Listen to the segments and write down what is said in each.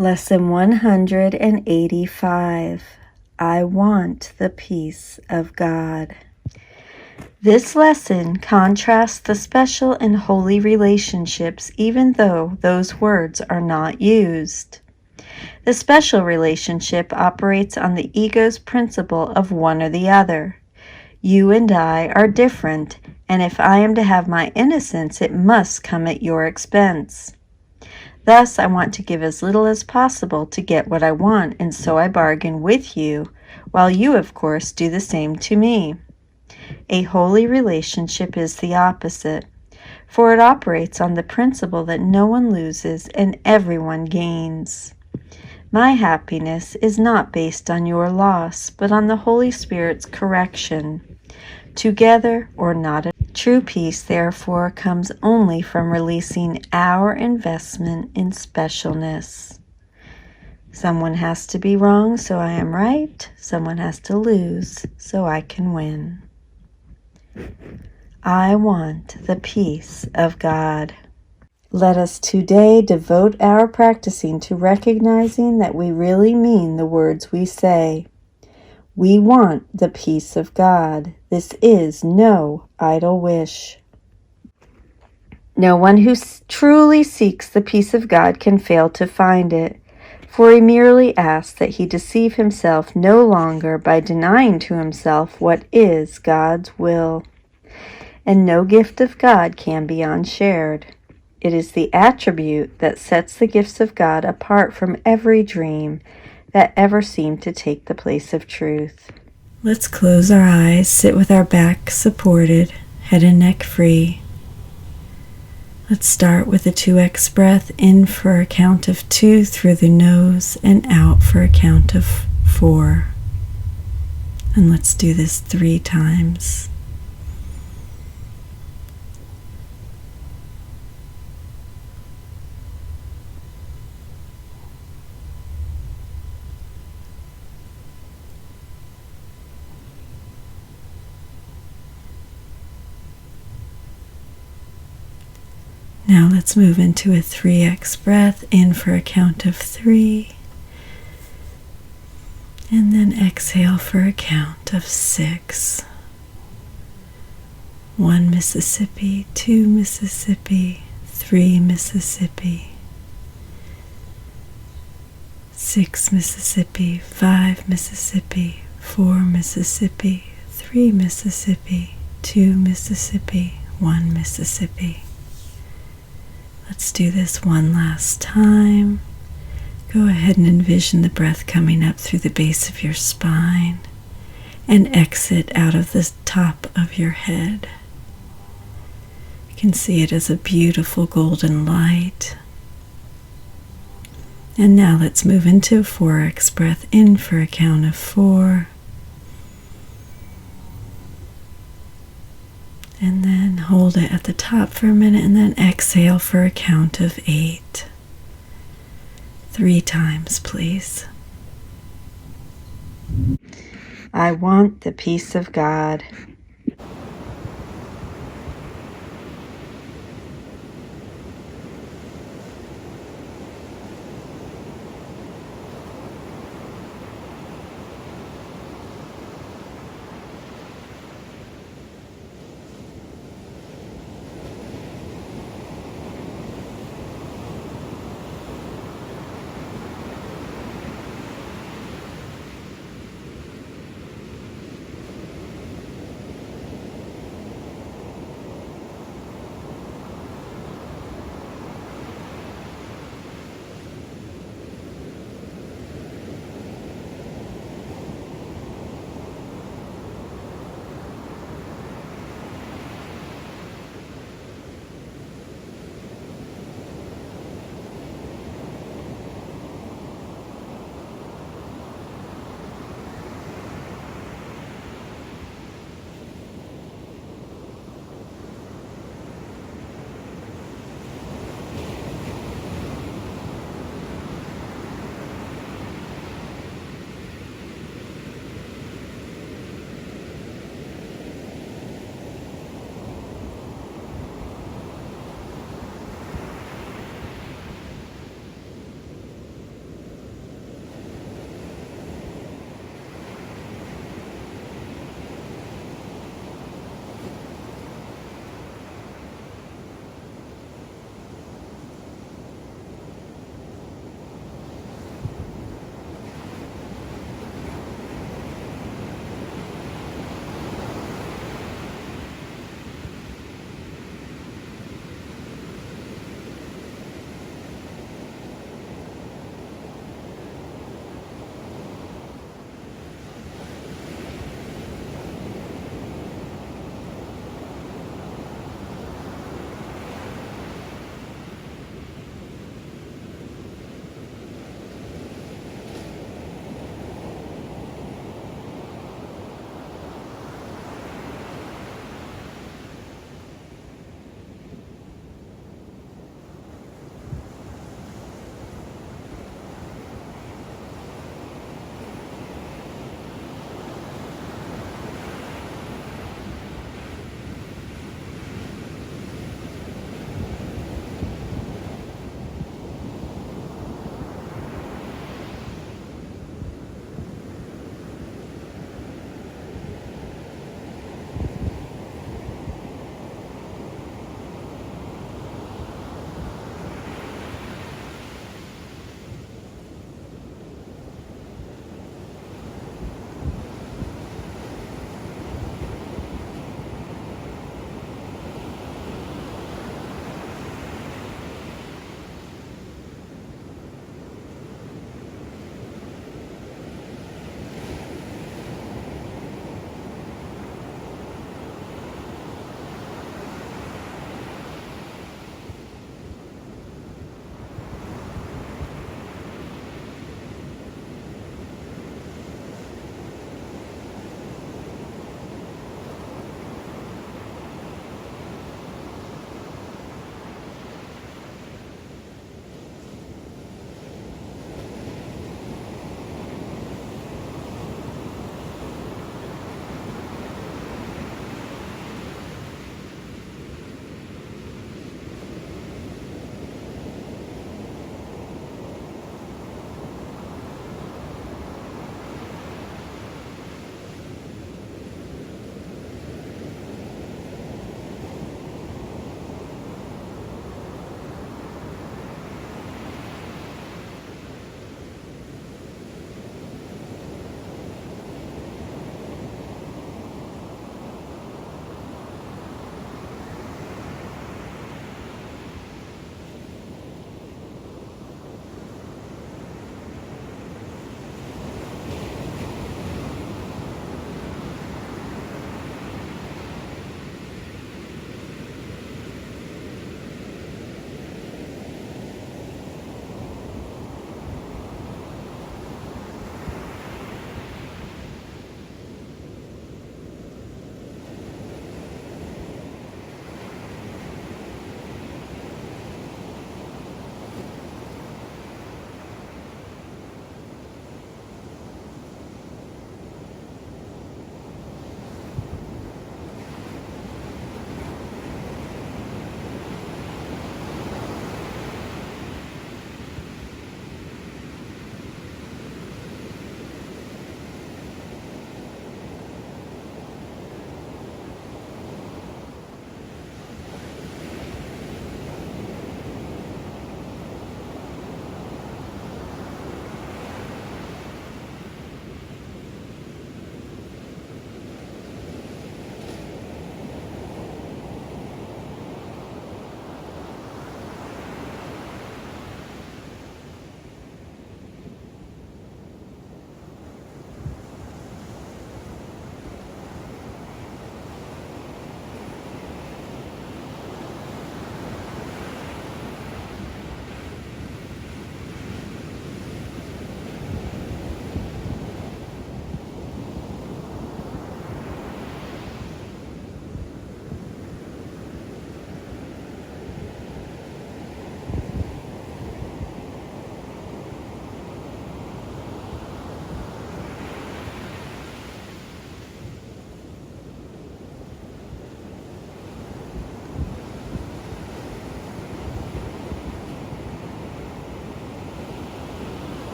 Lesson 185. I want the peace of God. This lesson contrasts the special and holy relationships, even though those words are not used. The special relationship operates on the ego's principle of one or the other. You and I are different, and if I am to have my innocence, it must come at your expense. Thus, I want to give as little as possible to get what I want, and so I bargain with you, while you, of course, do the same to me. A holy relationship is the opposite, for it operates on the principle that no one loses and everyone gains. My happiness is not based on your loss, but on the Holy Spirit's correction. Together or not. True peace, therefore, comes only from releasing our investment in specialness. Someone has to be wrong, so I am right. Someone has to lose, so I can win. I want the peace of God. Let us today devote our practicing to recognizing that we really mean the words we say. We want the peace of God. This is no idle wish. No one who truly seeks the peace of God can fail to find it, for he merely asks that he deceive himself no longer by denying to himself what is God's will. And no gift of God can be unshared. It is the attribute that sets the gifts of God apart from every dream that ever seemed to take the place of truth. Let's close our eyes, sit with our back supported, head and neck free. Let's start with a 2x breath, in for a count of 2 through the nose and out for a count of 4. And let's do this 3 times. Now let's move into a 3x breath, in for a count of 3, and then exhale for a count of 6. 1 Mississippi, 2 Mississippi, 3 Mississippi, 6 Mississippi, 5 Mississippi, 4 Mississippi, 3 Mississippi, 2 Mississippi, 1 Mississippi. Let's do this one last time. Go ahead and envision the breath coming up through the base of your spine and exit out of the top of your head. You can see it as a beautiful golden light. And now let's move into a 4x breath, in for a count of 4. And then hold it at the top for a minute, and then exhale for a count of 8. 3 times, please. I want the peace of God.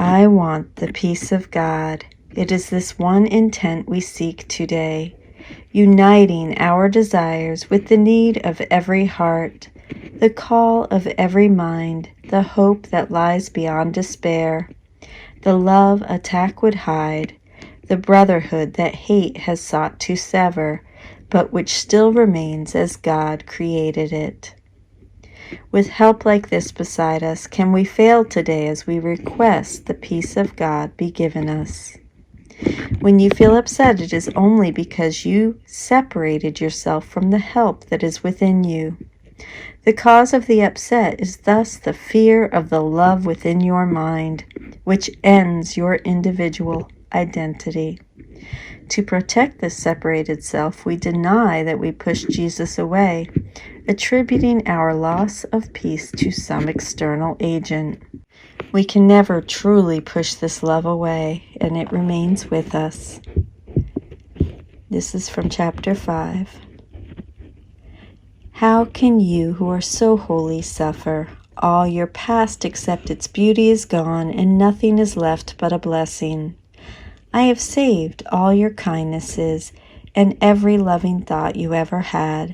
I want the peace of God. It is this one intent we seek today, uniting our desires with the need of every heart, the call of every mind, the hope that lies beyond despair, the love attack would hide, the brotherhood that hate has sought to sever, but which still remains as God created it. With help like this beside us, can we fail today as we request the peace of God be given us? When you feel upset, it is only because you separated yourself from the help that is within you. The cause of the upset is thus the fear of the love within your mind, which ends your individual identity. To protect this separated self, we deny that we push Jesus away, attributing our loss of peace to some external agent. We can never truly push this love away, and it remains with us. This is from chapter 5. How can you who are so holy suffer? All your past except its beauty is gone, and nothing is left but a blessing. I have saved all your kindnesses and every loving thought you ever had.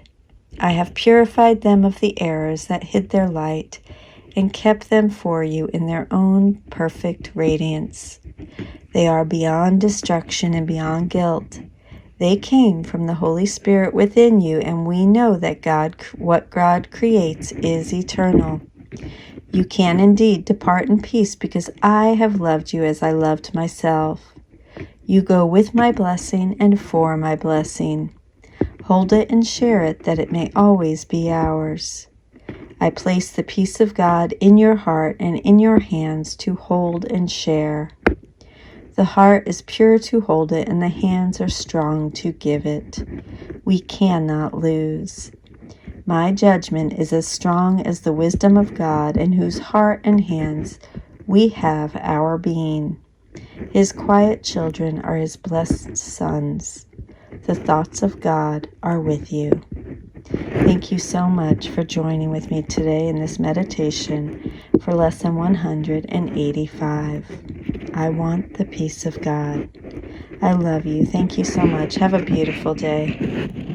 I have purified them of the errors that hid their light and kept them for you in their own perfect radiance. They are beyond destruction and beyond guilt. They came from the Holy Spirit within you, and we know that what God creates is eternal. You can indeed depart in peace because I have loved you as I loved myself. You go with my blessing and for my blessing. Hold it and share it that it may always be ours. I place the peace of God in your heart and in your hands to hold and share. The heart is pure to hold it, and the hands are strong to give it. We cannot lose. My judgment is as strong as the wisdom of God, in whose heart and hands we have our being. His quiet children are his blessed sons. The thoughts of God are with you. Thank you so much for joining with me today in this meditation for Lesson 185. I want the peace of God. I love you. Thank you so much. Have a beautiful day.